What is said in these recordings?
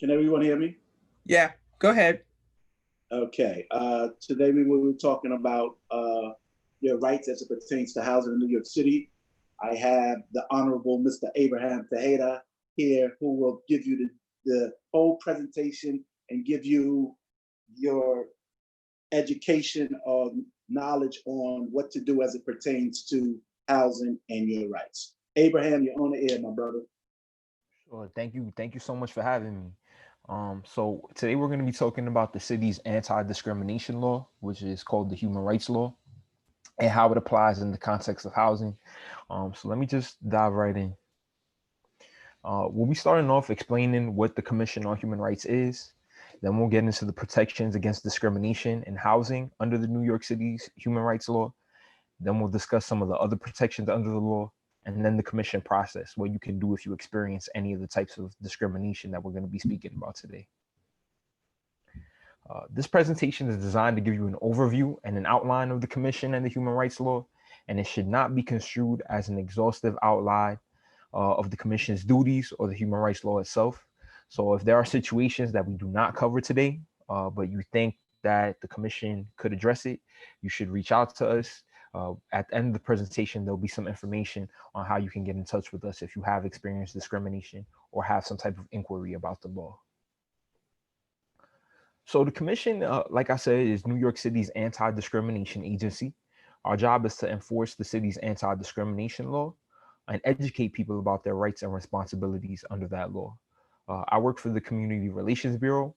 Can everyone hear me? Yeah, go ahead. Okay. Today we will be talking about your rights as it pertains to housing in New York City. I have the Honorable Mr. Abraham Tejeda here, who will give you the whole presentation and give you your education or knowledge on what to do as it pertains to housing and your rights. Abraham, you're on the air, my brother. Sure. Thank you so much for having me. So today we're going to be talking about the city's anti-discrimination law, which is called the Human Rights Law, and how it applies in the context of housing. So let me just dive right in. We'll be starting off explaining what the Commission on Human Rights is. Then we'll get into the protections against discrimination in housing under the New York City's Human Rights Law. Then we'll discuss some of the other protections under the law, and then the commission process, what you can do if you experience any of the types of discrimination that we're going to be speaking about today. This presentation is designed to give you an overview and an outline of the commission and the human rights law, and it should not be construed as an exhaustive outline of the commission's duties or the human rights law itself. So if there are situations that we do not cover today, but you think that the commission could address it, you should reach out to us. At the end of the presentation, there'll be some information on how you can get in touch with us if you have experienced discrimination or have some type of inquiry about the law. So the commission, like I said, is New York City's anti-discrimination agency. Our job is to enforce the city's anti-discrimination law and educate people about their rights and responsibilities under that law. I work for the Community Relations Bureau.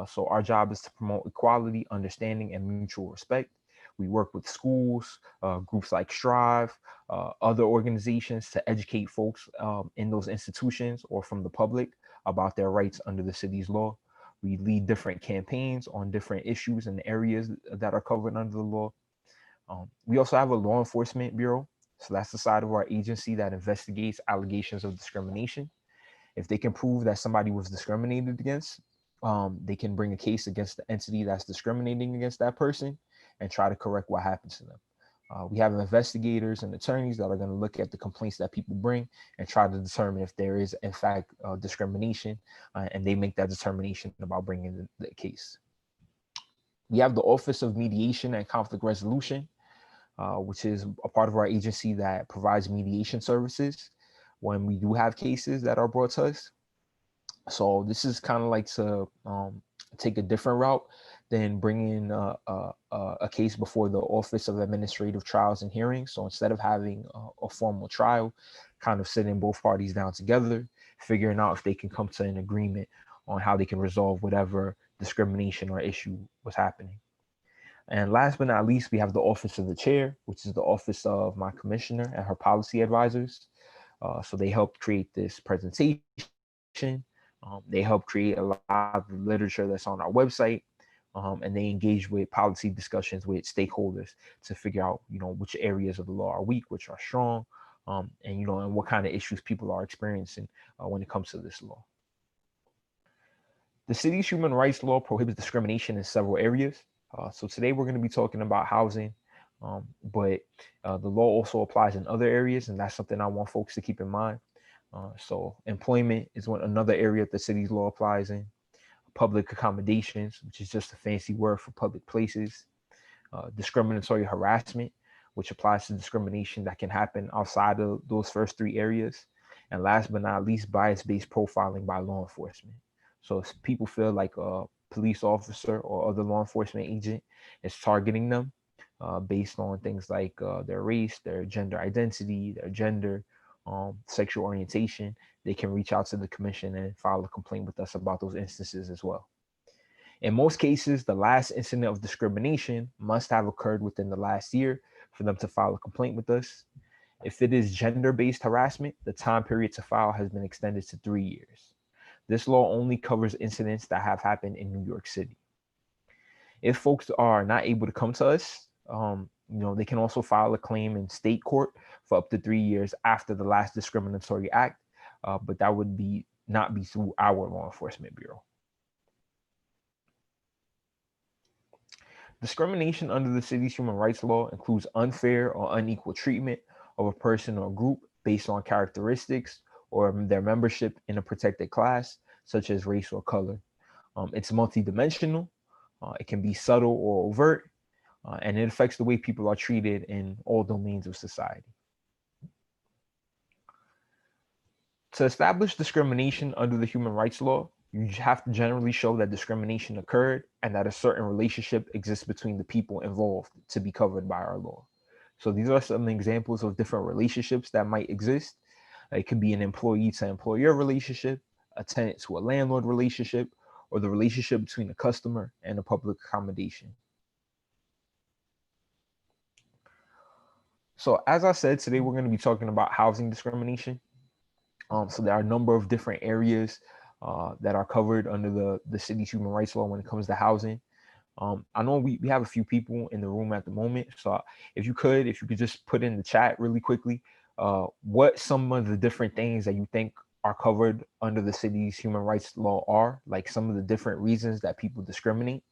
So our job is to promote equality, understanding, and mutual respect. We work with schools, groups like Strive, other organizations to educate folks in those institutions or from the public about their rights under the city's law. We lead different campaigns on different issues and areas that are covered under the law. We also have a law enforcement bureau. So that's the side of our agency that investigates allegations of discrimination. If they can prove that somebody was discriminated against, they can bring a case against the entity that's discriminating against that person and try to correct what happens to them. We have investigators and attorneys that are going to look at the complaints that people bring and try to determine if there is, in fact, discrimination, and they make that determination about bringing the case. We have the Office of Mediation and Conflict Resolution, which is a part of our agency that provides mediation services when we do have cases that are brought to us. So this is kind of like to take a different route than bringing a case before the Office of Administrative Trials and Hearings. So instead of having a formal trial, kind of sitting both parties down together, figuring out if they can come to an agreement on how they can resolve whatever discrimination or issue was happening. And last but not least, we have the Office of the Chair, which is the office of my commissioner and her policy advisors. So they helped create this presentation. They help create a lot of the literature that's on our website, and they engage with policy discussions with stakeholders to figure out, which areas of the law are weak, which are strong, and and what kind of issues people are experiencing when it comes to this law. The city's human rights law prohibits discrimination in several areas. So today we're going to be talking about housing, but the law also applies in other areas, and that's something I want folks to keep in mind. So employment is another area that the city's law applies in. Public accommodations, which is just a fancy word for public places. Discriminatory harassment, which applies to discrimination that can happen outside of those first three areas. And last but not least, bias-based profiling by law enforcement. So if people feel like a police officer or other law enforcement agent is targeting them based on things like their race, their gender identity, their gender, sexual orientation, they can reach out to the commission and file a complaint with us about those instances as well. In most cases, the last incident of discrimination must have occurred within the last year for them to file a complaint with us. If it is gender-based harassment, the time period to file has been extended to 3 years. This law only covers incidents that have happened in New York City. If folks are not able to come to us, they can also file a claim in state court for up to 3 years after the last discriminatory act, but that would not be through our law enforcement bureau. Discrimination under the city's human rights law includes unfair or unequal treatment of a person or group based on characteristics or their membership in a protected class, such as race or color. It's multidimensional. It can be subtle or overt, and it affects the way people are treated in all domains of society. To establish discrimination under the human rights law, you have to generally show that discrimination occurred and that a certain relationship exists between the people involved to be covered by our law. So these are some examples of different relationships that might exist. It could be an employee to employer relationship, a tenant to a landlord relationship, or the relationship between a customer and a public accommodation. So as I said, today we're going to be talking about housing discrimination. So there are a number of different areas that are covered under the city's human rights law when it comes to housing. I know we have a few people in the room at the moment. So if you could just put in the chat really quickly, what some of the different things that you think are covered under the city's human rights law are, like some of the different reasons that people discriminate.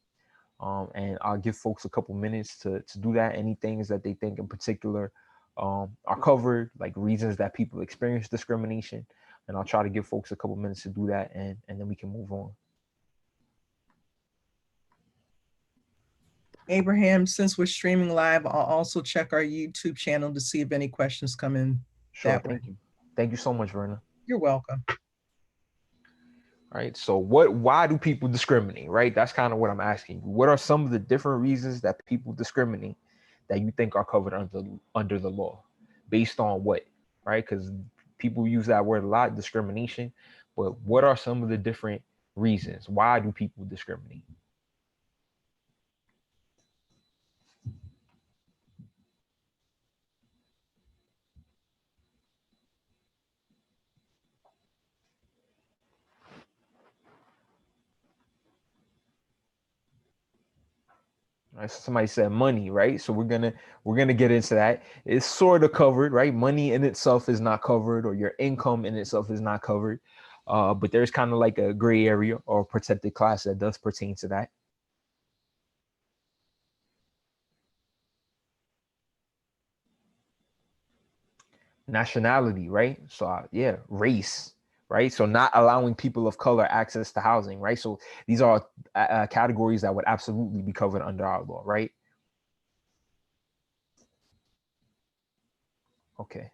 And I'll give folks a couple minutes to do that. Any things that they think in particular are covered, like reasons that people experience discrimination. And I'll try to give folks a couple minutes to do that, and then we can move on. Abraham, since we're streaming live, I'll also check our YouTube channel to see if any questions come in. Sure, thank you. Thank you so much, Verna. You're welcome. Right. So why do people discriminate? Right. That's kind of what I'm asking you. What are some of the different reasons that people discriminate that you think are covered under the law? Based on what? Right. Because people use that word a lot, discrimination. But what are some of the different reasons? Why do people discriminate? Right, so somebody said money, right? So we're gonna get into that. It's sort of covered, right? Money in itself is not covered, or your income in itself is not covered. But there's kind of like a gray area or protected class that does pertain to that. Nationality, right? So yeah, race, right? So not allowing people of color access to housing, right? So these are categories that would absolutely be covered under our law, right? Okay.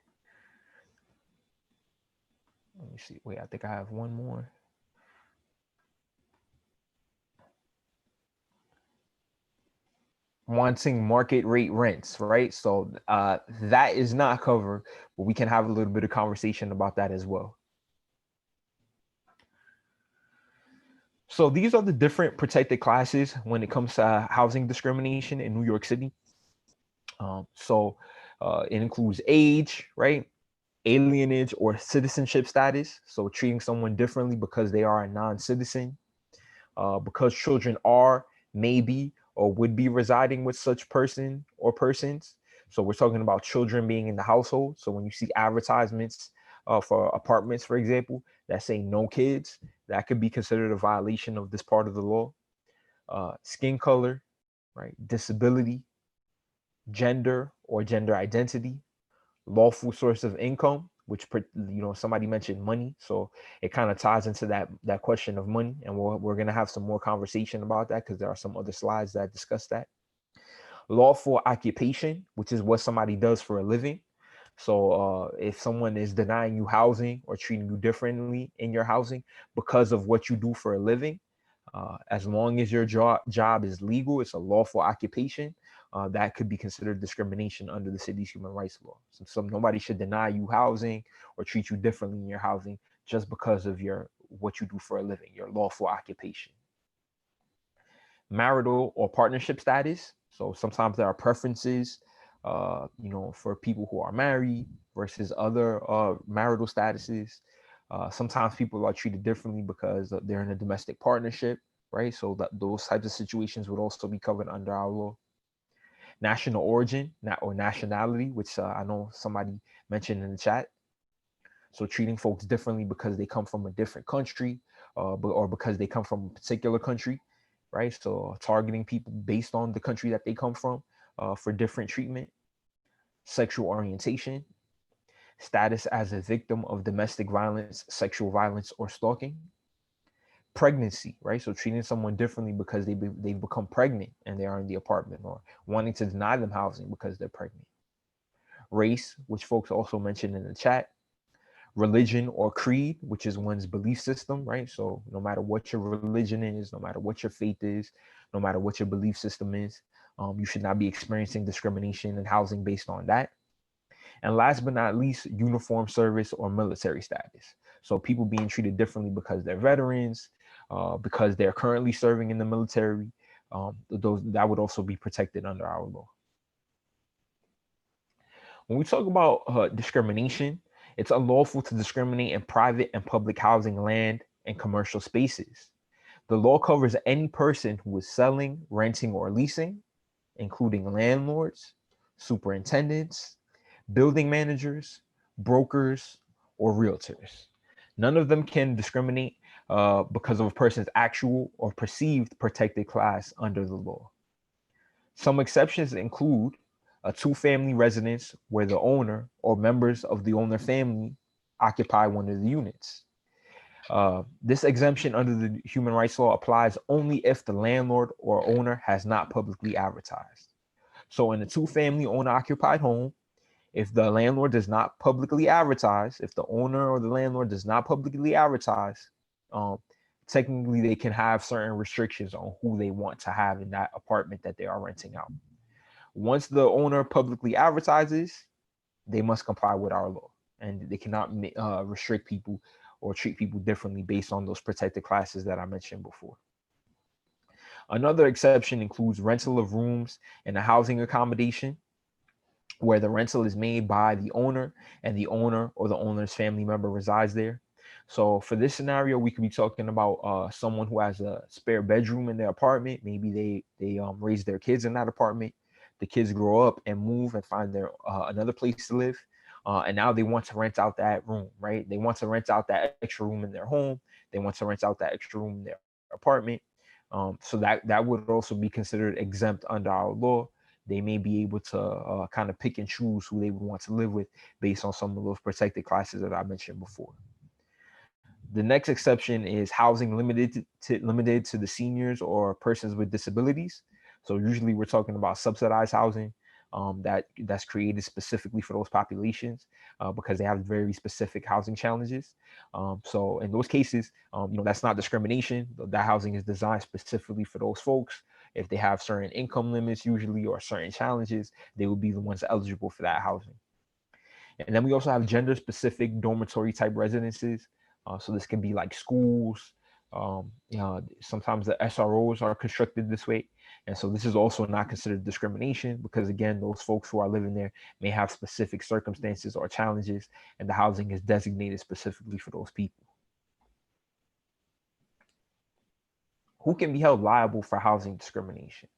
Let me see. Wait, I think I have one more. Wanting market rate rents, right? So that is not covered, but we can have a little bit of conversation about that as well. So these are the different protected classes when it comes to housing discrimination in New York City. It includes age, right? Alienage or citizenship status. So treating someone differently because they are a non-citizen, because children are, maybe, or would be residing with such person or persons. So we're talking about children being in the household. So when you see advertisements for apartments, for example, that say no kids, that could be considered a violation of this part of the law. Skin color, right? Disability, gender or gender identity, lawful source of income, which somebody mentioned money, so it kind of ties into that question of money, and we're going to have some more conversation about that because there are some other slides that discuss that. Lawful occupation, which is what somebody does for a living. So if someone is denying you housing or treating you differently in your housing because of what you do for a living, as long as your job is legal, it's a lawful occupation, that could be considered discrimination under the city's human rights law. So nobody should deny you housing or treat you differently in your housing just because of what you do for a living, your lawful occupation. Marital or partnership status. So sometimes there are preferences, for people who are married versus other marital statuses. Sometimes people are treated differently because they're in a domestic partnership, right? So those types of situations would also be covered under our law. National origin or nationality, which I know somebody mentioned in the chat. So treating folks differently because they come from a different country, or because they come from a particular country, right? So targeting people based on the country that they come from for different treatment. Sexual orientation, status as a victim of domestic violence, sexual violence, or stalking. pregnancy, right? So treating someone differently because they've become pregnant and they are in the apartment, or wanting to deny them housing because they're pregnant. Race, which folks also mentioned in the chat. Religion or creed, which is one's belief system, right? So no matter what your religion is, no matter what your faith is, no matter what your belief system is, you should not be experiencing discrimination in housing based on that. And last but not least, uniform service or military status. So people being treated differently because they're veterans, because they're currently serving in the military, that would also be protected under our law. When we talk about discrimination, it's unlawful to discriminate in private and public housing, land, and commercial spaces. The law covers any person who is selling, renting, or leasing, including landlords, superintendents, building managers, brokers, or realtors. None of them can discriminate because of a person's actual or perceived protected class under the law. Some exceptions include a two-family residence where the owner or members of the owner family occupy one of the units. This exemption under the human rights law applies only if the landlord or owner has not publicly advertised. So in a two-family owner-occupied home, if the landlord does not publicly advertise, if the owner or the landlord does not publicly advertise, technically they can have certain restrictions on who they want to have in that apartment that they are renting out. Once the owner publicly advertises, they must comply with our law, and they cannot restrict people or treat people differently based on those protected classes that I mentioned before. Another exception includes rental of rooms in a housing accommodation where the rental is made by the owner and the owner or the owner's family member resides there. So for this scenario, we could be talking about someone who has a spare bedroom in their apartment. Maybe they raise their kids in that apartment. The kids grow up and move and find their another place to live. And now they want to rent out that room, right? They want to rent out that extra room in their home. They want to rent out that extra room in their apartment. So that would also be considered exempt under our law. They may be able to kind of pick and choose who they would want to live with based on some of those protected classes that I mentioned before. The next exception is housing limited to the seniors or persons with disabilities. So usually we're talking about subsidized housing that's created specifically for those populations because they have very specific housing challenges. So in those cases, that's not discrimination. That housing is designed specifically for those folks. If they have certain income limits usually or certain challenges, they will be the ones eligible for that housing. And then we also have gender specific dormitory type residences. So this can be like schools. Sometimes the SROs are constructed this way. And so this is also not considered discrimination because again, those folks who are living there may have specific circumstances or challenges, and the housing is designated specifically for those people. Who can be held liable for housing discrimination?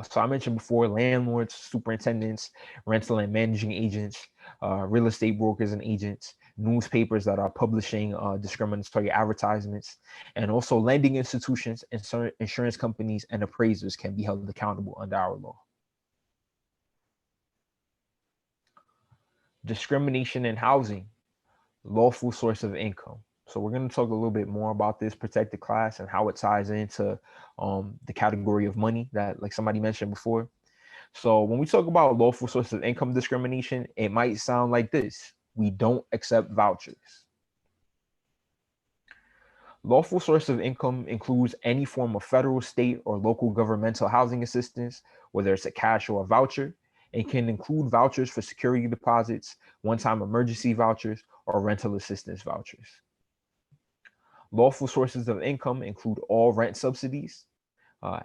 So I mentioned before, landlords, superintendents, rental and managing agents, real estate brokers and agents, newspapers that are publishing discriminatory advertisements, and also lending institutions, insurance companies, and appraisers can be held accountable under our law. Discrimination in housing, lawful source of income. So we're going to talk a little bit more about this protected class and how it ties into the category of money that, like somebody mentioned before. So when we talk about lawful source of income discrimination, it might sound like this: we don't accept vouchers. Lawful source of income includes any form of federal, state, or local governmental housing assistance, whether it's a cash or a voucher. It can include vouchers for security deposits, one-time emergency vouchers, or rental assistance vouchers. Lawful sources of income include all rent subsidies,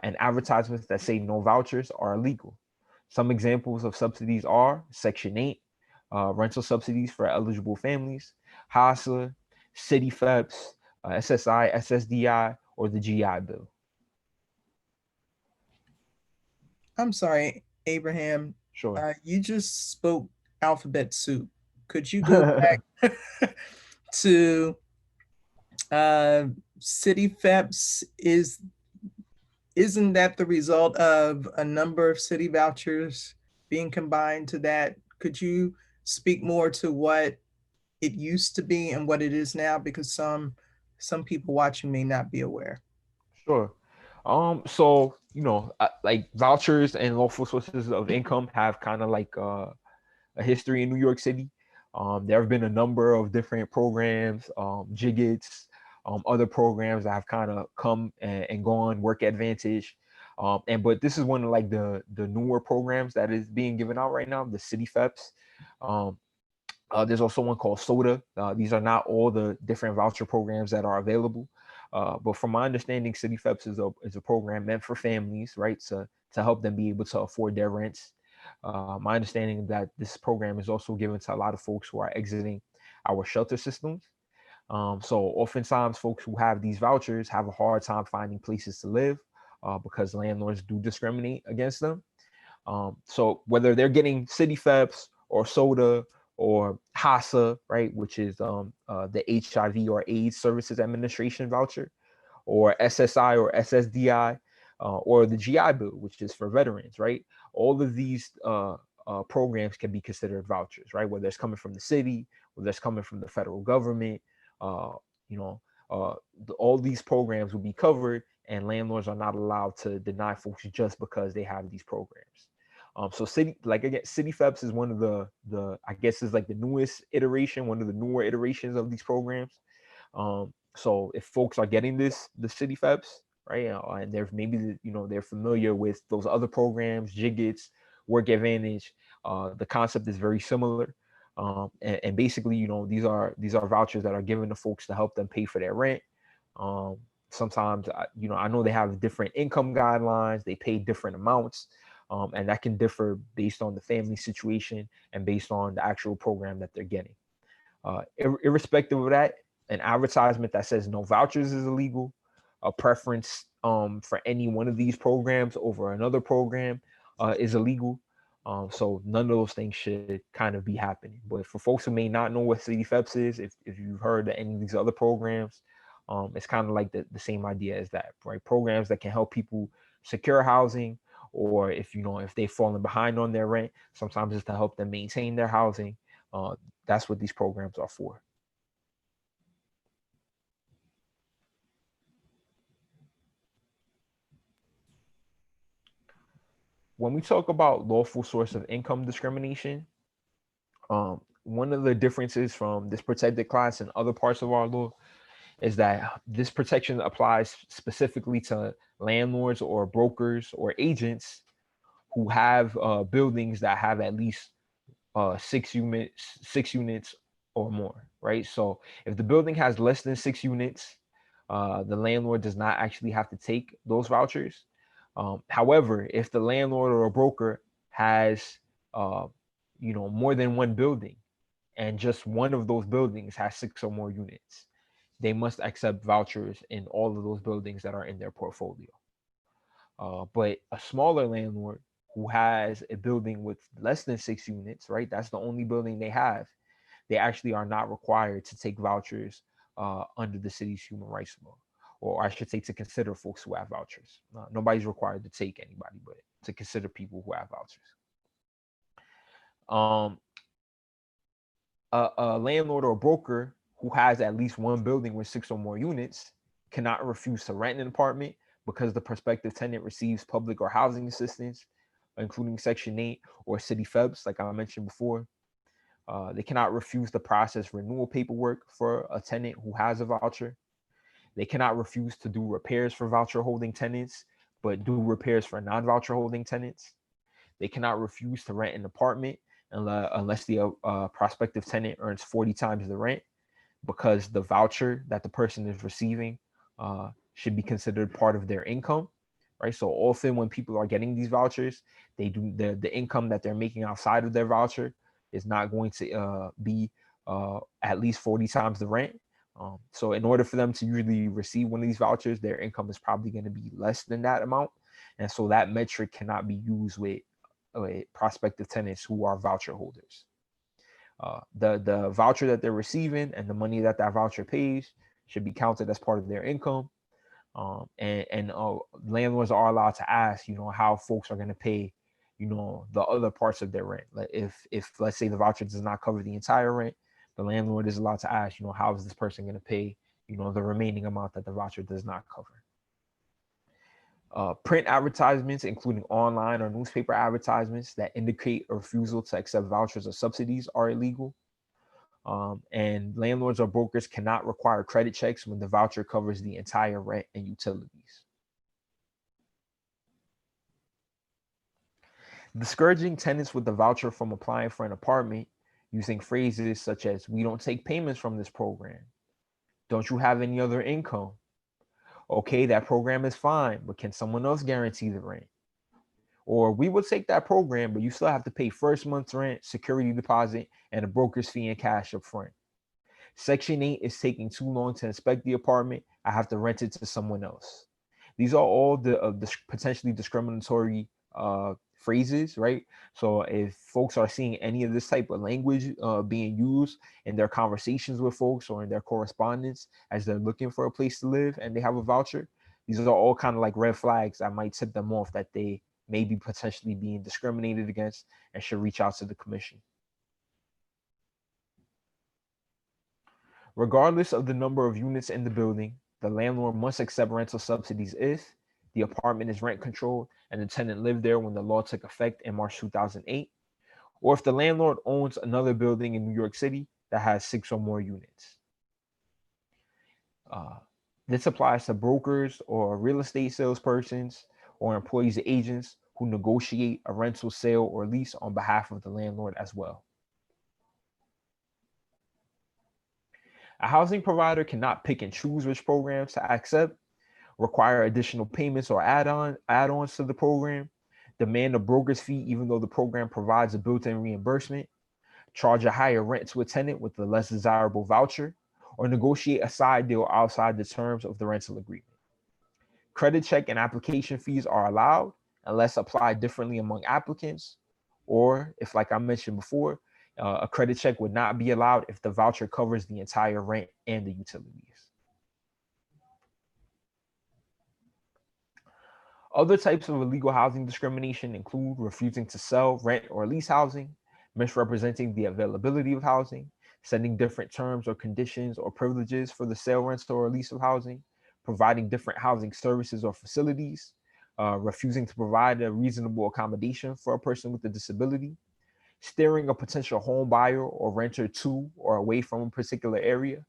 and advertisements that say no vouchers are illegal. Some examples of subsidies are Section 8, rental subsidies for eligible families, HASA, city FEPS, SSI, SSDI, or the GI Bill. I'm sorry, Abraham. Sure. You just spoke alphabet soup. Could you go back to city FEPS? Isn't that the result of a number of city vouchers being combined to that? Could you speak more to what it used to be and what it is now? Because some some people watching may not be aware? Sure. So like vouchers and lawful sources of income have kind of like a history in New York City. There have been a number of different programs, JIGITs, other programs that have kind of come and gone, Work Advantage. But this is one of like the newer programs that is being given out right now, the City FEPs. There's also one called SODA. These are not all the different voucher programs that are available. But from my understanding, City FEPs is a program meant for families, right? To help them be able to afford their rents. My understanding that this program is also given to a lot of folks who are exiting our shelter systems. So oftentimes folks who have these vouchers have a hard time finding places to live because landlords do discriminate against them. So whether they're getting City FEPs or SODA or HASA, right, which is the HIV or AIDS Services Administration voucher, or SSI or SSDI, or the GI Bill, which is for veterans, right? All of these programs can be considered vouchers, right? Whether it's coming from the city, whether it's coming from the federal government, uh, you know, all these programs will be covered, and landlords are not allowed to deny folks just because they have these programs. So City FEPs is one of the I guess is like the newest iteration, one of the newer iterations of these programs. So if folks are getting the City FEPs, right, and they're maybe they're familiar with those other programs, JIGITs, Work Advantage, the concept is very similar. And basically, these are vouchers that are given to folks to help them pay for their rent. Sometimes, I know they have different income guidelines. They pay different amounts. And that can differ based on the family situation and based on the actual program that they're getting. Irrespective of that, an advertisement that says no vouchers is illegal. A preference for any one of these programs over another program is illegal. So none of those things should kind of be happening. But for folks who may not know what City FEPs is, if you've heard of any of these other programs, it's kind of like the same idea as that, right? Programs that can help people secure housing, or if they've fallen behind on their rent, sometimes it's to help them maintain their housing. That's what these programs are for. When we talk about lawful source of income discrimination, one of the differences from this protected class and other parts of our law is that this protection applies specifically to landlords or brokers or agents who have buildings that have at least 6 units or more, right? So if the building has less than 6 units, the landlord does not actually have to take those vouchers. However, if the landlord or a broker has more than one building, and just one of those buildings has 6 or more units, they must accept vouchers in all of those buildings that are in their portfolio. But a smaller landlord who has a building with less than 6 units, right? That's the only building they have. They actually are not required to take vouchers under the city's human rights law, or I should say to consider folks who have vouchers. Nobody's required to take anybody, but to consider people who have vouchers. A landlord or broker who has at least one building with 6 or more units cannot refuse to rent an apartment because the prospective tenant receives public or housing assistance, including Section 8 or City FEPs, like I mentioned before. They cannot refuse to process renewal paperwork for a tenant who has a voucher. They cannot refuse to do repairs for voucher holding tenants, but do repairs for non-voucher holding tenants. They cannot refuse to rent an apartment unless the prospective tenant earns 40 times the rent, because the voucher that the person is receiving should be considered part of their income, right? So often when people are getting these vouchers, they do the income that they're making outside of their voucher is not going to be at least 40 times the rent. So in order for them to usually receive one of these vouchers, their income is probably going to be less than that amount. And so that metric cannot be used with prospective tenants who are voucher holders. The voucher that they're receiving and the money that voucher pays should be counted as part of their income. And landlords are allowed to ask, how folks are going to pay, the other parts of their rent. Like if let's say the voucher does not cover the entire rent, the landlord is allowed to ask, how is this person going to pay, the remaining amount that the voucher does not cover. Print advertisements, including online or newspaper advertisements that indicate a refusal to accept vouchers or subsidies, are illegal. And landlords or brokers cannot require credit checks when the voucher covers the entire rent and utilities. Discouraging tenants with the voucher from applying for an apartment using phrases such as, "We don't take payments from this program. Don't you have any other income? Okay, that program is fine, but can someone else guarantee the rent?" Or, "We will take that program, but you still have to pay first month's rent, security deposit, and a broker's fee in cash up front. Section 8 is taking too long to inspect the apartment. I have to rent it to someone else." These are all the potentially discriminatory phrases, right? So if folks are seeing any of this type of language being used in their conversations with folks or in their correspondence as they're looking for a place to live and they have a voucher, these are all kind of like red flags that might tip them off that they may be potentially being discriminated against and should reach out to the commission. Regardless of the number of units in the building, the landlord must accept rental subsidies if the apartment is rent controlled and the tenant lived there when the law took effect in March 2008, or if the landlord owns another building in New York City that has 6 or more units. This applies to brokers or real estate salespersons or employees or agents who negotiate a rental sale or lease on behalf of the landlord as well. A housing provider cannot pick and choose which programs to accept, require additional payments or add-ons to the program, demand a broker's fee even though the program provides a built-in reimbursement, charge a higher rent to a tenant with a less desirable voucher, or negotiate a side deal outside the terms of the rental agreement. Credit check and application fees are allowed unless applied differently among applicants, or if, like I mentioned before, a credit check would not be allowed if the voucher covers the entire rent and the utilities. Other types of illegal housing discrimination include refusing to sell, rent, or lease housing, misrepresenting the availability of housing, setting different terms or conditions or privileges for the sale, rent, or lease of housing, providing different housing services or facilities, refusing to provide a reasonable accommodation for a person with a disability, steering a potential home buyer or renter to or away from a particular area,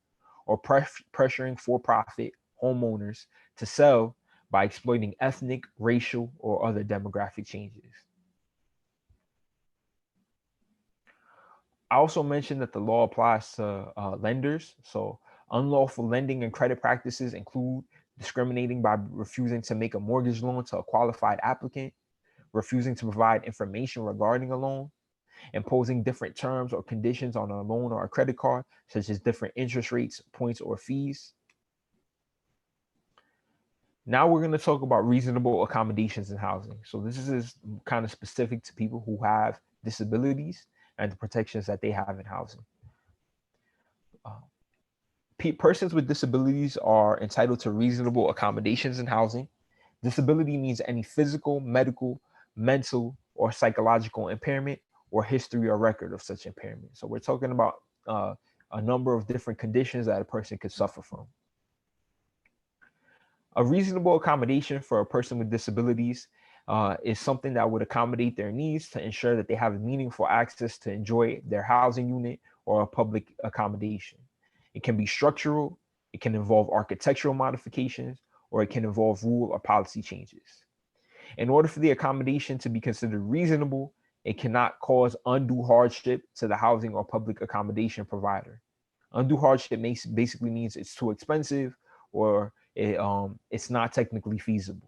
or pressuring for-profit homeowners to sell by exploiting ethnic, racial, or other demographic changes. I also mentioned that the law applies to lenders. So unlawful lending and credit practices include discriminating by refusing to make a mortgage loan to a qualified applicant, refusing to provide information regarding a loan, imposing different terms or conditions on a loan or a credit card, such as different interest rates, points, or fees. Now we're going to talk about reasonable accommodations in housing. So this is kind of specific to people who have disabilities and the protections that they have in housing. Persons with disabilities are entitled to reasonable accommodations in housing. Disability means any physical, medical, mental, or psychological impairment or history or record of such impairment. So we're talking about a number of different conditions that a person could suffer from. A reasonable accommodation for a person with disabilities is something that would accommodate their needs to ensure that they have meaningful access to enjoy their housing unit or a public accommodation. It can be structural, it can involve architectural modifications, or it can involve rule or policy changes. In order for the accommodation to be considered reasonable, it cannot cause undue hardship to the housing or public accommodation provider. Undue hardship basically means it's too expensive or it's not technically feasible.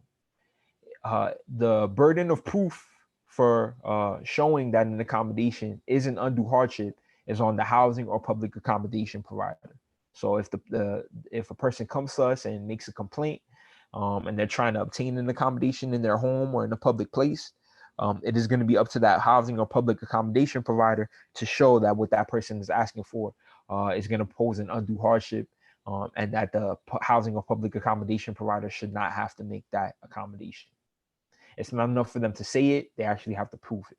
The burden of proof for showing that an accommodation is an undue hardship is on the housing or public accommodation provider. So if a person comes to us and makes a complaint and they're trying to obtain an accommodation in their home or in a public place, it is going to be up to that housing or public accommodation provider to show that what that person is asking for is going to pose an undue hardship, and that the housing or public accommodation provider should not have to make that accommodation. It's not enough for them to say it, they actually have to prove it.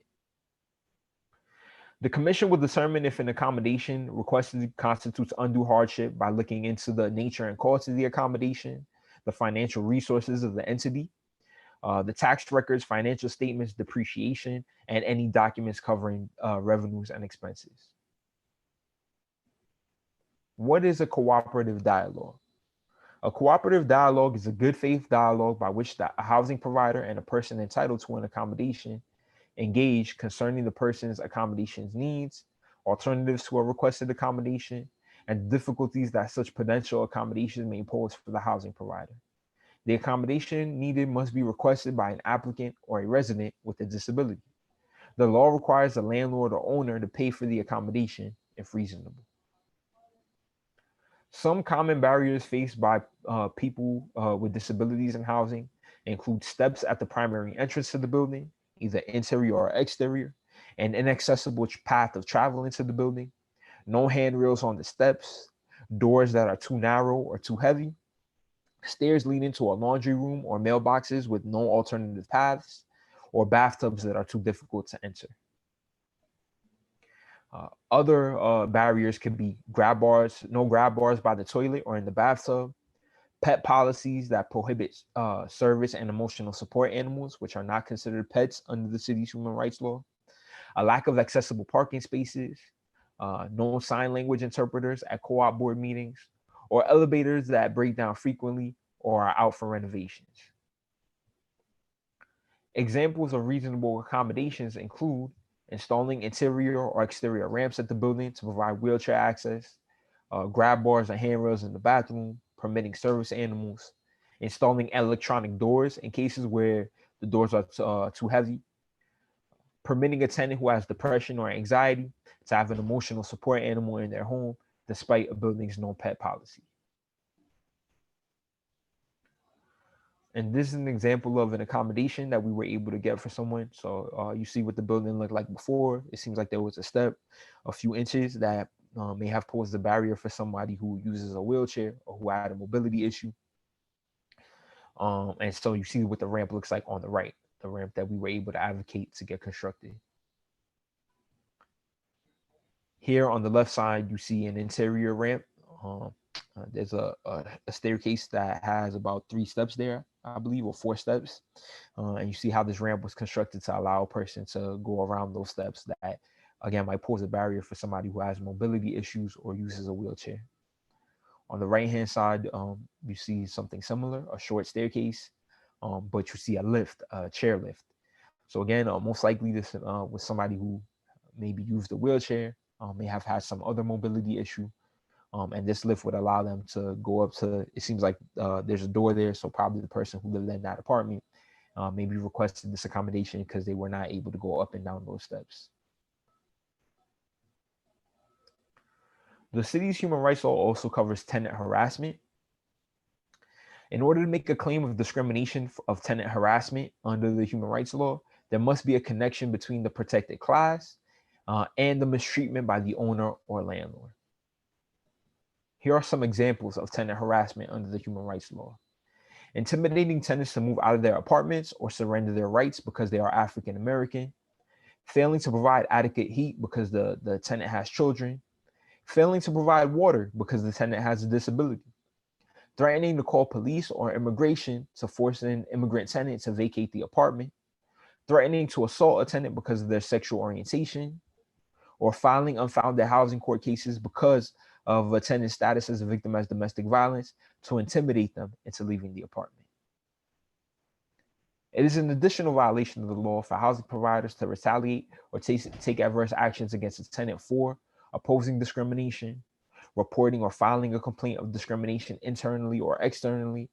The commission will determine if an accommodation requested constitutes undue hardship by looking into the nature and cost of the accommodation, the financial resources of the entity, the tax records, financial statements, depreciation, and any documents covering revenues and expenses. What is a cooperative dialogue? A cooperative dialogue is a good faith dialogue by which a housing provider and a person entitled to an accommodation engage concerning the person's accommodation's needs, alternatives to a requested accommodation, and difficulties that such potential accommodations may pose for the housing provider. The accommodation needed must be requested by an applicant or a resident with a disability. The law requires the landlord or owner to pay for the accommodation if reasonable. Some common barriers faced by people with disabilities in housing include steps at the primary entrance to the building, either interior or exterior, an inaccessible path of travel into the building, no handrails on the steps, doors that are too narrow or too heavy, stairs leading to a laundry room or mailboxes with no alternative paths, or bathtubs that are too difficult to enter. Other barriers could be no grab bars by the toilet or in the bathtub, pet policies that prohibit service and emotional support animals, which are not considered pets under the city's human rights law, a lack of accessible parking spaces, no sign language interpreters at co-op board meetings, or elevators that break down frequently or are out for renovations. Examples of reasonable accommodations include installing interior or exterior ramps at the building to provide wheelchair access, grab bars and handrails in the bathroom, permitting service animals, installing electronic doors in cases where the doors are too heavy, permitting a tenant who has depression or anxiety to have an emotional support animal in their home despite a building's no pet policy. And this is an example of an accommodation that we were able to get for someone. So you see what the building looked like before. It seems like there was a step, a few inches that may have posed a barrier for somebody who uses a wheelchair or who had a mobility issue. And so you see what the ramp looks like on the right, the ramp that we were able to advocate to get constructed. Here on the left side, you see an interior ramp. There's a staircase that has about 3 steps there, I believe, or 4 steps. And you see how this ramp was constructed to allow a person to go around those steps that, again, might pose a barrier for somebody who has mobility issues or uses a wheelchair. On the right-hand side, you see something similar, a short staircase, but you see a lift, a chair lift. So again, most likely this was somebody who maybe used a wheelchair, may have had some other mobility issue. And this lift would allow them to go up to, it seems like there's a door there. So probably the person who lived in that apartment maybe requested this accommodation because they were not able to go up and down those steps. The city's human rights law also covers tenant harassment. In order to make a claim of discrimination of tenant harassment under the human rights law, there must be a connection between the protected class and the mistreatment by the owner or landlord. Here are some examples of tenant harassment under the human rights law. Intimidating tenants to move out of their apartments or surrender their rights because they are African American, failing to provide adequate heat because the tenant has children, failing to provide water because the tenant has a disability, threatening to call police or immigration to force an immigrant tenant to vacate the apartment, threatening to assault a tenant because of their sexual orientation, or filing unfounded housing court cases because of a tenant's status as a victim as domestic violence to intimidate them into leaving the apartment. It is an additional violation of the law for housing providers to retaliate or take adverse actions against a tenant for opposing discrimination, reporting or filing a complaint of discrimination internally or externally,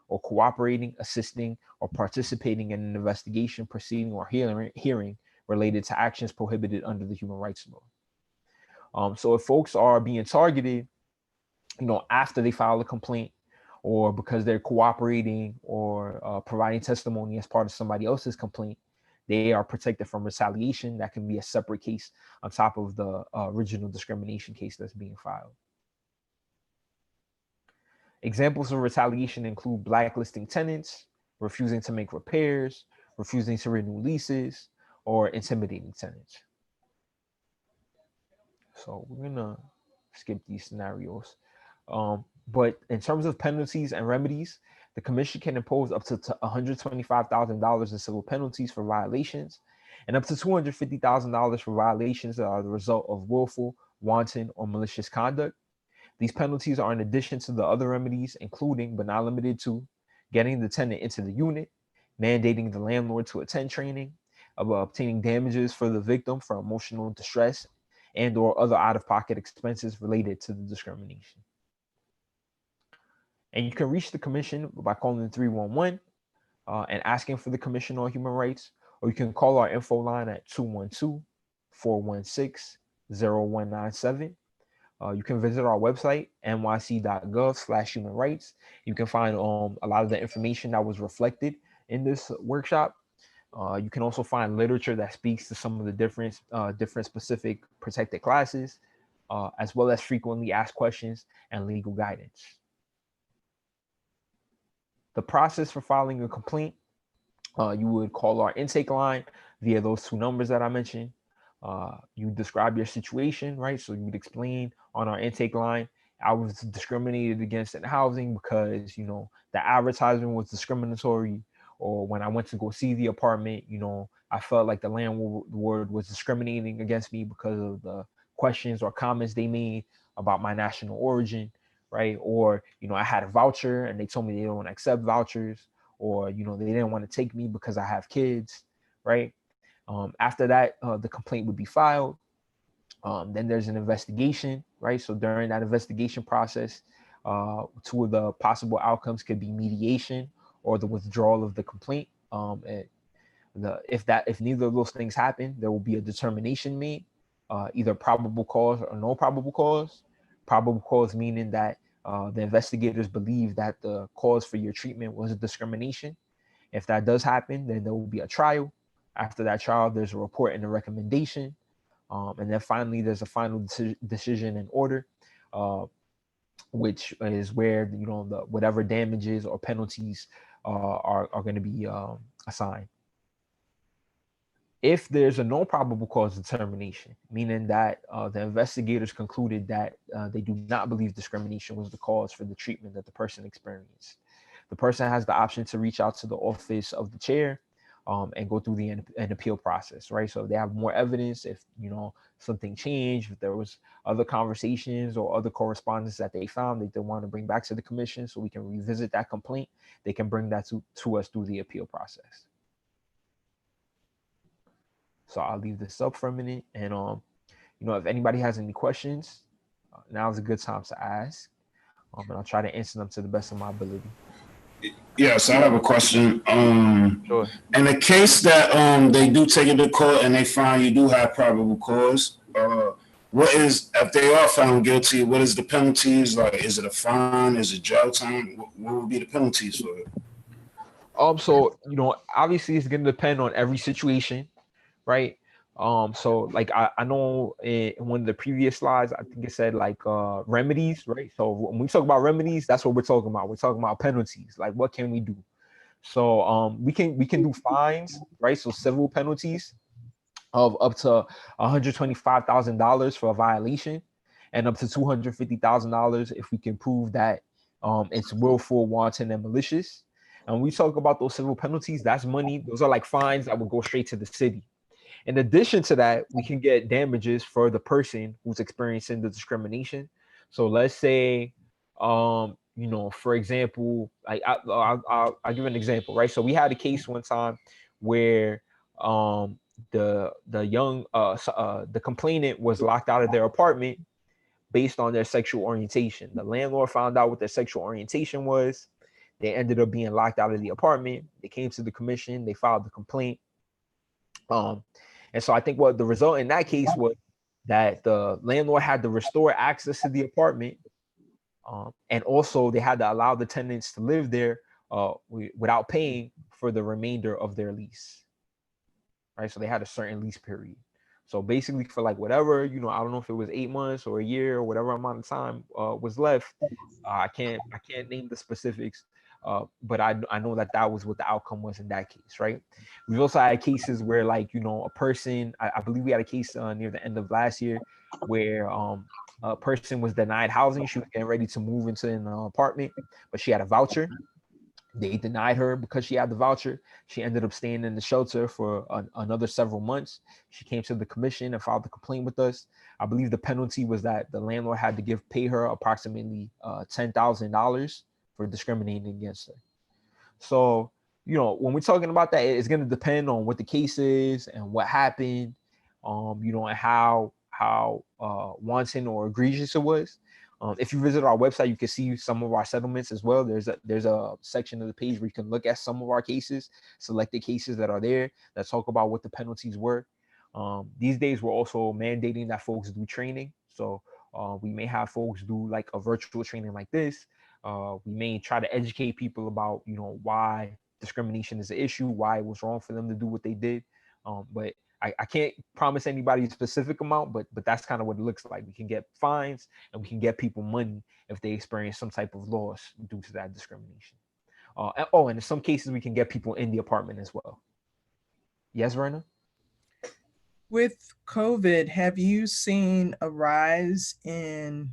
or cooperating, assisting, or participating in an investigation, proceeding, or hearing related to actions prohibited under the human rights law. So if folks are being targeted, after they file a complaint, or because they're cooperating or providing testimony as part of somebody else's complaint, they are protected from retaliation. That can be a separate case on top of the original discrimination case that's being filed. Examples of retaliation include blacklisting tenants, refusing to make repairs, refusing to renew leases, or intimidating tenants. So we're gonna skip these scenarios. But in terms of penalties and remedies, the commission can impose up to $125,000 in civil penalties for violations and up to $250,000 for violations that are the result of willful, wanton, or malicious conduct. These penalties are in addition to the other remedies, including but not limited to getting the tenant into the unit, mandating the landlord to attend training, obtaining damages for the victim for emotional distress and or other out-of-pocket expenses related to the discrimination. And you can reach the commission by calling 311 and asking for the Commission on Human Rights, or you can call our info line at 212-416-0197. You can visit our website, nyc.gov/human rights. You can find a lot of the information that was reflected in this workshop. You can also find literature that speaks to some of the different specific protected classes, as well as frequently asked questions and legal guidance. The process for filing a complaint, you would call our intake line via those two numbers that I mentioned. You describe your situation, right? So you would explain on our intake line, I was discriminated against in housing because, the advertisement was discriminatory, or when I went to go see the apartment, I felt like the landlord was discriminating against me because of the questions or comments they made about my national origin, right? Or, I had a voucher and they told me they don't accept vouchers, or, they didn't want to take me because I have kids, right? After that, the complaint would be filed. Then there's an investigation, right? So during that investigation process, two of the possible outcomes could be mediation or the withdrawal of the complaint. If neither of those things happen, there will be a determination made, either probable cause or no probable cause. Probable cause meaning that the investigators believe that the cause for your treatment was a discrimination. If that does happen, then there will be a trial. After that trial, there's a report and a recommendation. And then finally, there's a final decision and order, which is where, the whatever damages or penalties are going to be assigned. If there's a no probable cause determination, meaning that the investigators concluded that they do not believe discrimination was the cause for the treatment that the person experienced, the person has the option to reach out to the office of the chair and go through an appeal process, right? So if they have more evidence, if something changed, if there was other conversations or other correspondence that they found that they want to bring back to the commission so we can revisit that complaint, they can bring that to us through the appeal process. So I'll leave this up for a minute, and if anybody has any questions, now is a good time to ask, and I'll try to answer them to the best of my ability. Yes, I have a question. Sure. In the case that they do take it to court and they find you do have probable cause, what is, if they are found guilty, what is the penalties? Like, is it a fine? Is it jail time? What would be the penalties for it? So obviously it's going to depend on every situation, right? So like I know in one of the previous slides, I think it said like remedies, right? So when we talk about remedies, that's what we're talking about. We're talking about penalties. Like, what can we do? So we can do fines, right? So civil penalties of up to $125,000 for a violation, and up to $250,000 if we can prove that it's willful, wanton, and malicious. And when we talk about those civil penalties, that's money. Those are like fines that would go straight to the city. In addition to that, we can get damages for the person who's experiencing the discrimination. So let's say, for example, like I'll give an example, right? So we had a case one time where the complainant was locked out of their apartment based on their sexual orientation. The landlord found out what their sexual orientation was. They ended up being locked out of the apartment. They came to the commission. They filed the complaint. And so I think what the result in that case was that the landlord had to restore access to the apartment. And also they had to allow the tenants to live there without paying for the remainder of their lease. Right. So they had a certain lease period. So basically for like whatever, I don't know if it was 8 months or a year or whatever amount of time was left. I can't name the specifics, But I know that that was what the outcome was in that case, right? We've also had cases where, like, you know, a person, I believe we had a case near the end of last year where a person was denied housing. She was getting ready to move into an apartment, but she had a voucher. They denied her because she had the voucher. She ended up staying in the shelter for another several months. She came to the commission and filed a complaint with us. I believe the penalty was that the landlord had to pay her approximately $10,000 for discriminating against her. So, you know, when we're talking about that, it's going to depend on what the case is and what happened, you know, and how wanton or egregious it was. If you visit our website, you can see some of our settlements as well. There's a section of the page where you can look at some of our cases, selected cases that are there that talk about what the penalties were. These days, we're also mandating that folks do training. So we may have folks do like a virtual training like this. We may try to educate people about, you know, why discrimination is an issue, why it was wrong for them to do what they did. But I can't promise anybody a specific amount, but that's kind of what it looks like. We can get fines and we can get people money if they experience some type of loss due to that discrimination. And in some cases, we can get people in the apartment as well. Yes, Verna? With COVID, have you seen a rise in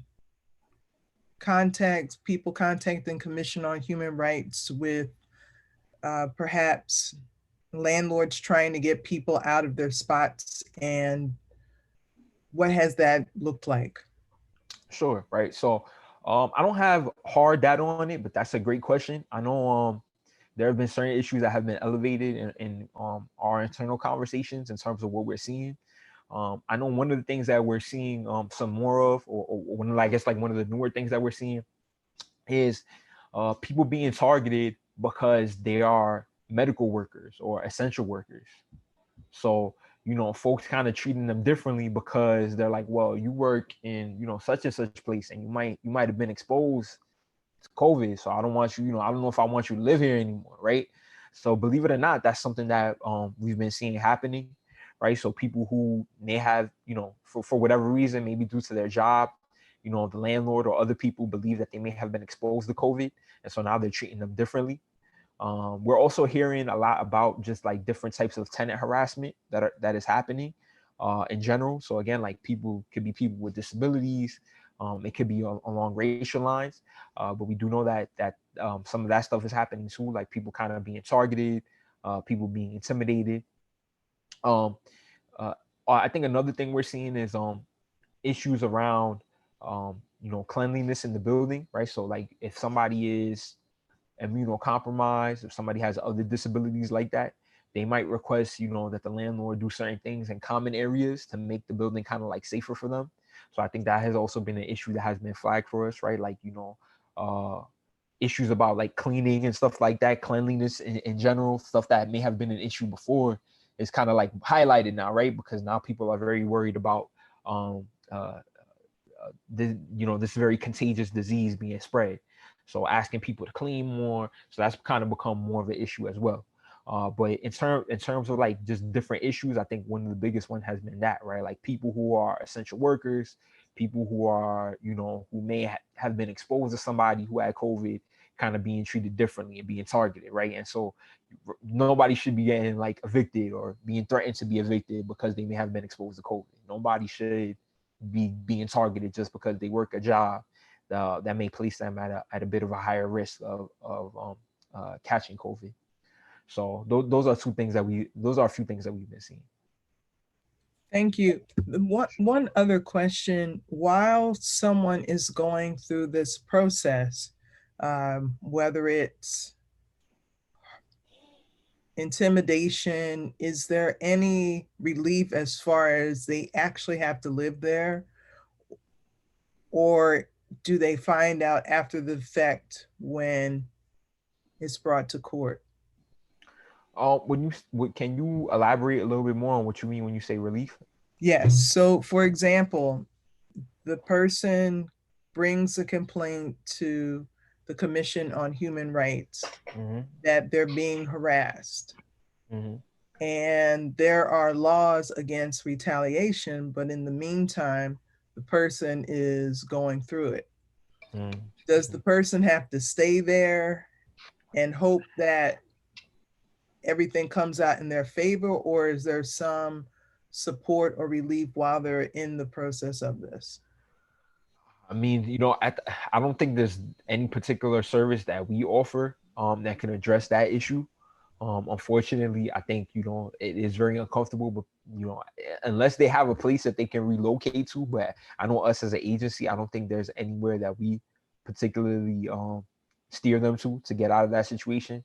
people contacting Commission on Human Rights with perhaps landlords trying to get people out of their spots, and what has that looked like? Sure, right. So I don't have hard data on it, but that's a great question. I know there have been certain issues that have been elevated in our internal conversations in terms of what we're seeing. I know one of the things that we're seeing some more of, or one, I guess, like one of the newer things that we're seeing is people being targeted because they are medical workers or essential workers. So, you know, folks kind of treating them differently because they're like, well, you work in, you know, such and such place, and you might have been exposed to COVID. So I don't want you, you know, I don't know if I want you to live here anymore, right? So believe it or not, that's something that we've been seeing happening, right? So people who may have, you know, for whatever reason, maybe due to their job, you know, the landlord or other people believe that they may have been exposed to COVID, and so now they're treating them differently. We're also hearing a lot about just like different types of tenant harassment that is happening in general. So again, like people could be people with disabilities. It could be along racial lines, but we do know that some of that stuff is happening too, like people kind of being targeted, people being intimidated. Um, I think another thing we're seeing is issues around you know, cleanliness in the building, right? So like if somebody is immunocompromised, if somebody has other disabilities like that, they might request, you know, that the landlord do certain things in common areas to make the building kind of like safer for them. So I think that has also been an issue that has been flagged for us, right? Like, you know, issues about like cleaning and stuff like that, cleanliness in general, stuff that may have been an issue before is kind of like highlighted now, right? Because now people are very worried about this very contagious disease being spread. So asking people to clean more, so that's kind of become more of an issue as well. But in terms of like just different issues, I think one of the biggest one has been that, right? Like people who are essential workers, people who are, you know, who may have been exposed to somebody who had COVID, kind of being treated differently and being targeted, right? And so nobody should be getting like evicted or being threatened to be evicted because they may have been exposed to COVID. Nobody should be being targeted just because they work a job that may place them at a bit of a higher risk of catching COVID. So those are a few things that we've been seeing. Thank you. One other question: while someone is going through this process, whether it's intimidation, is there any relief as far as they actually have to live there? Or do they find out after the fact when it's brought to court? Can you elaborate a little bit more on what you mean when you say relief? Yes. So for example, the person brings a complaint to the Commission on Human Rights that they're being harassed. And there are laws against retaliation, but in the meantime, the person is going through it. Does the person have to stay there and hope that everything comes out in their favor, or is there some support or relief while they're in the process of this? I mean, I don't think there's any particular service that we offer that can address that issue. Unfortunately, I think, it is very uncomfortable, but, unless they have a place that they can relocate to, but I know us as an agency, I don't think there's anywhere that we particularly steer them to get out of that situation.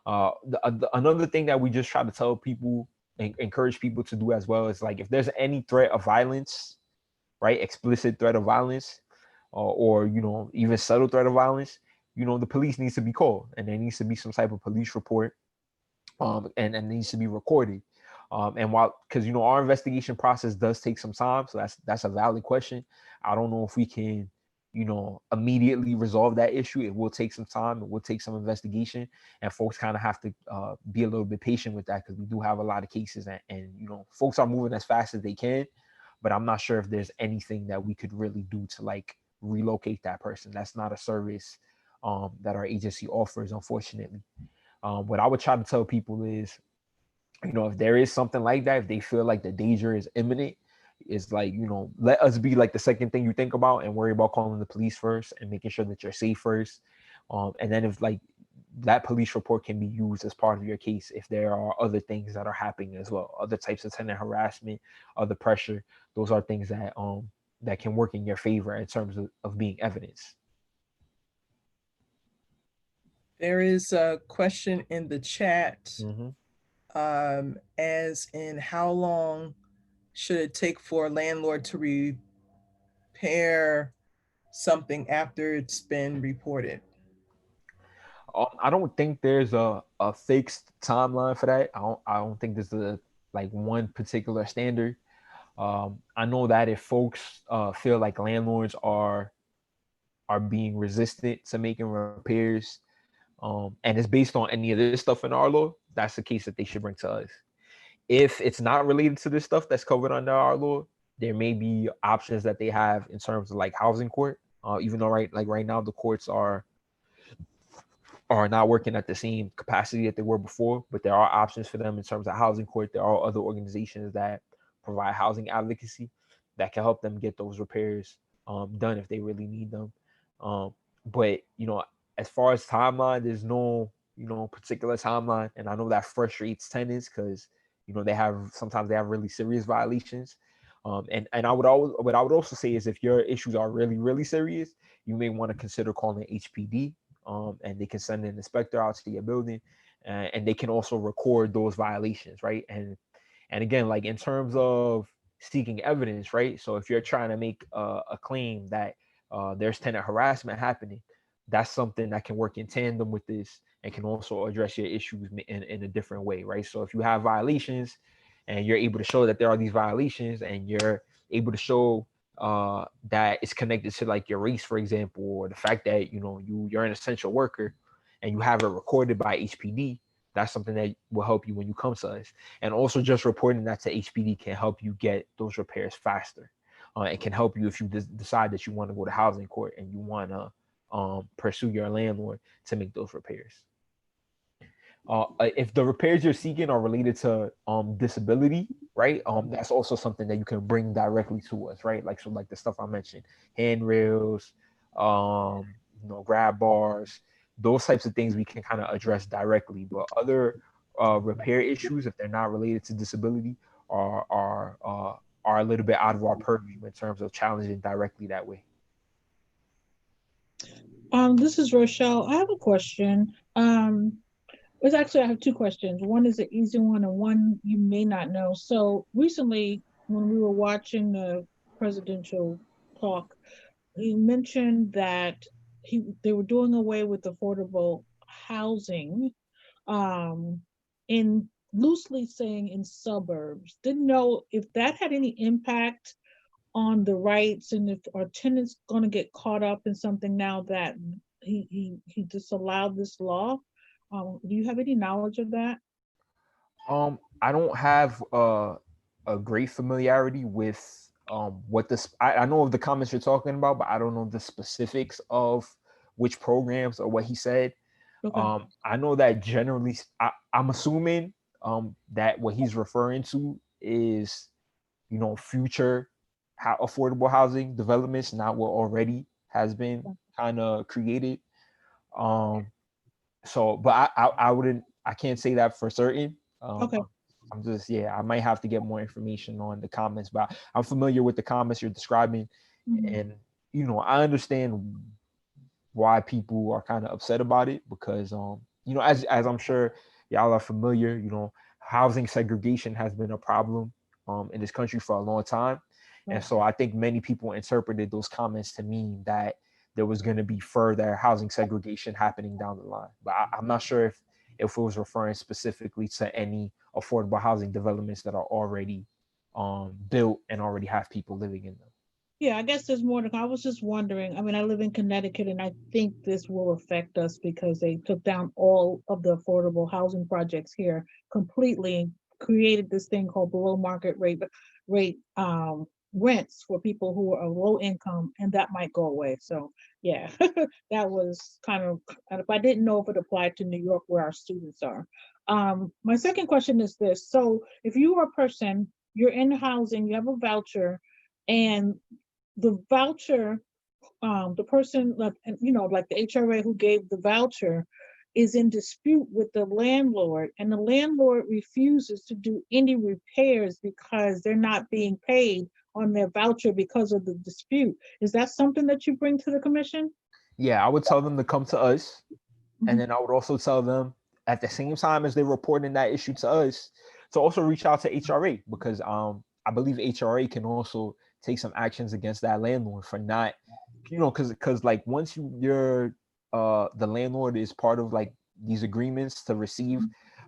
Another thing that we just try to tell people and encourage people to do as well is, like, if there's any threat of violence, right, explicit threat of violence, or even subtle threat of violence, the police needs to be called, and there needs to be some type of police report, and needs to be recorded. And because our investigation process does take some time, so that's a valid question. I don't know if we can immediately resolve that issue. It will take some time. It will take some investigation, and folks kind of have to be a little bit patient with that, because we do have a lot of cases, and folks are moving as fast as they can, but I'm not sure if there's anything that we could really do to, like, relocate that person. That's not a service that our agency offers, unfortunately. What I would try to tell people is, if there is something like that, if they feel like the danger is imminent, is like, let us be like the second thing you think about, and worry about calling the police first and making sure that you're safe first. And then if, like, that police report can be used as part of your case if there are other things that are happening as well, other types of tenant harassment, other pressure. Those are things that that can work in your favor in terms of being evidence. There is a question in the chat, Mm-hmm. as in, how long should it take for a landlord to repair something after it's been reported? I don't think there's a fixed timeline for that. I don't think there's like one particular standard. I know that if folks feel like landlords are being resistant to making repairs, and it's based on any of this stuff in our law, that's the case that they should bring to us. If it's not related to this stuff that's covered under our law, there may be options that they have in terms of, like, housing court. Even though right now the courts are not working at the same capacity that they were before, but there are options for them in terms of housing court. There are other organizations that provide housing advocacy that can help them get those repairs done if they really need them. But as far as timeline, there's no particular timeline, and I know that frustrates tenants because sometimes they have really serious violations. And I would also say is, if your issues are really, really serious, you may want to consider calling HPD. And they can send an inspector out to your building, and they can also record those violations, right? And again, like, in terms of seeking evidence, right? So if you're trying to make a claim that there's tenant harassment happening, that's something that can work in tandem with this and can also address your issues in a different way, right? So if you have violations and you're able to show that there are these violations, and you're able to show that it's connected to, like, your race, for example, or the fact that you're an essential worker, and you have it recorded by HPD, that's something that will help you when you come to us. And also, just reporting that to HPD can help you get those repairs faster. It can help you if you decide that you want to go to housing court and you want to pursue your landlord to make those repairs. If the repairs you're seeking are related to disability, right? That's also something that you can bring directly to us, right? Like the stuff I mentioned, handrails, grab bars, those types of things we can kind of address directly. But other repair issues, if they're not related to disability, are a little bit out of our purview in terms of challenging directly that way. This is Rochelle. I have a question. I have two questions. One is an easy one, and one you may not know. So recently, when we were watching the presidential talk, he mentioned that they were doing away with affordable housing, in loosely saying in suburbs. Didn't know if that had any impact on the rights, and if our tenants going to get caught up in something now that he disallowed this law. Do you have any knowledge of that? I don't have a great familiarity with what this. I know of the comments you're talking about, but I don't know the specifics of which programs or what he said. Okay. I know that generally, I'm assuming that what he's referring to is, future affordable housing developments, not what already has been kind of created. So, but I wouldn't, I can't say that for certain. Okay. I'm just, yeah, I might have to get more information on the comments, but I'm familiar with the comments you're describing, and I understand why people are kind of upset about it because, as I'm sure y'all are familiar, housing segregation has been a problem in this country for a long time, and so I think many people interpreted those comments to mean that there was going to be further housing segregation happening down the line. But I'm not sure if it was referring specifically to any affordable housing developments that are already built and already have people living in them. Yeah, I guess there's more to. I was just wondering. I mean, I live in Connecticut, and I think this will affect us because they took down all of the affordable housing projects here completely. Created this thing called below market rate rents for people who are low income, and that might go away. So yeah, that was kind of. And if I didn't know if it applied to New York, where our students are. My second question is this: so if you are a person, you're in housing, you have a voucher, and the voucher, the person, like, like the HRA who gave the voucher is in dispute with the landlord, and the landlord refuses to do any repairs because they're not being paid on their voucher because of the dispute. Is that something that you bring to the commission? Yeah, I would tell them to come to us, and Mhm. then I would also tell them at the same time as they're reporting that issue to us to also reach out to HRA because I believe HRA can also take some actions against that landlord for not, because like once you're the landlord is part of like these agreements to receive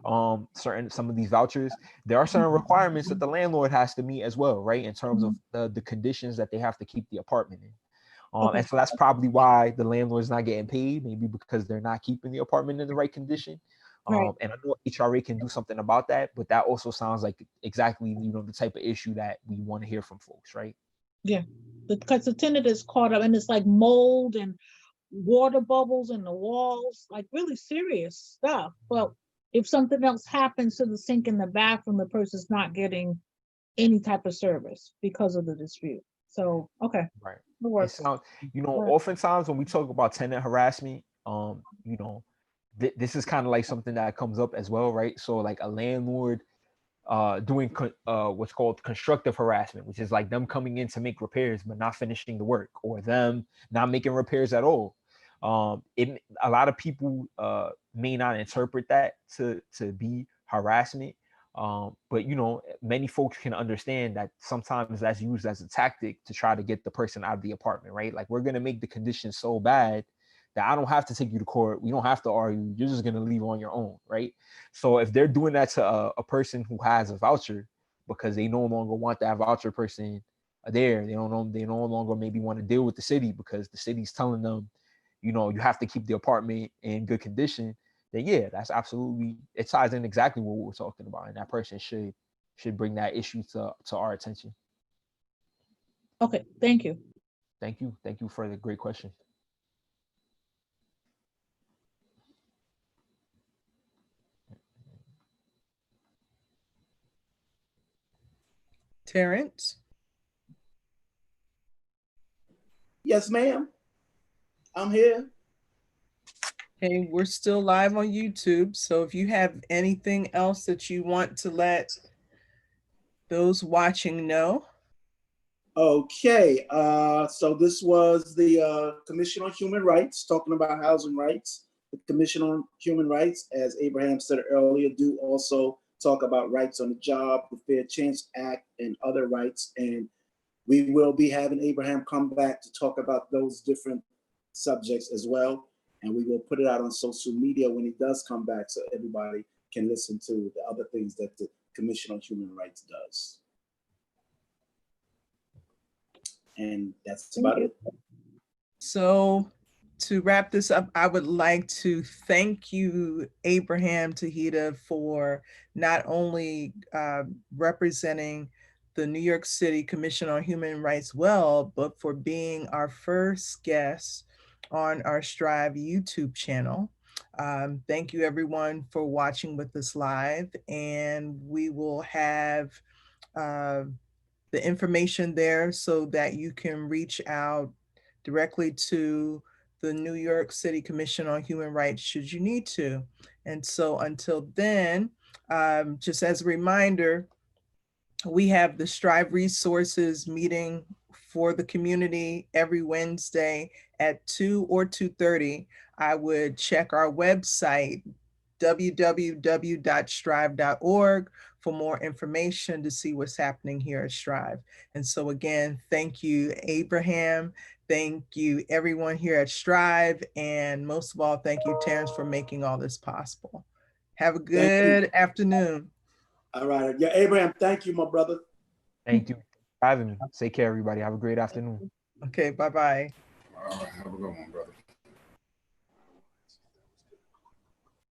some of these vouchers, there are certain requirements that the landlord has to meet as well, right? In terms of the conditions that they have to keep the apartment in. Okay. And so that's probably why the landlord's not getting paid, maybe because they're not keeping the apartment in the right condition. Right. And I know HRA can do something about that, but that also sounds like exactly, the type of issue that we want to hear from folks, right? Yeah. Because the tenant is caught up, and it's like mold and water bubbles in the walls, like really serious stuff. But if something else happens to the sink in the bathroom, the person's not getting any type of service because of the dispute. So, okay, Right. it It works. sounds, Right. oftentimes when we talk about tenant harassment, this is kind of like something that comes up as well, right? So like a landlord doing what's called constructive harassment, which is like them coming in to make repairs but not finishing the work, or them not making repairs at all. A lot of people may not interpret that to be harassment, but many folks can understand that sometimes that's used as a tactic to try to get the person out of the apartment, right? Like, we're gonna make the conditions so bad that I don't have to take you to court. We don't have to argue. You're just gonna leave on your own, right? So if they're doing that to a person who has a voucher because they no longer want that voucher person there, they don't know, they no longer maybe want to deal with the city because the city's telling them, you have to keep the apartment in good condition, then yeah, that's absolutely, it ties in exactly what we're talking about, and that person should bring that issue to our attention. Okay, thank you. Thank you for the great question. Terrence? Yes, ma'am. I'm here. Okay, we're still live on YouTube. So if you have anything else that you want to let those watching know. Okay, so this was the Commission on Human Rights talking about housing rights. The Commission on Human Rights, as Abraham said earlier, do also talk about rights on the job, the Fair Chance Act, and other rights. And we will be having Abraham come back to talk about those different subjects as well. And we will put it out on social media when he does come back so everybody can listen to the other things that the Commission on Human Rights does. And that's about it. So to wrap this up, I would like to thank you, Abraham Tejeda, for not only representing the New York City Commission on Human Rights well, but for being our first guest on our Strive YouTube channel. Thank you everyone for watching with us live, and we will have the information there so that you can reach out directly to the New York City Commission on Human Rights should you need to. And so until then, just as a reminder, we have the Strive Resources meeting for the community every Wednesday at 2 or 2:30. I would check our website, www.strive.org, for more information to see what's happening here at Strive. And so again, thank you, Abraham. Thank you, everyone here at Strive. And most of all, thank you, Terrence, for making all this possible. Have a good afternoon. All right. Yeah, Abraham, thank you, my brother. Thank you for having me. Take care, everybody. Have a great afternoon. Okay, bye-bye. All right, have a good one, brother.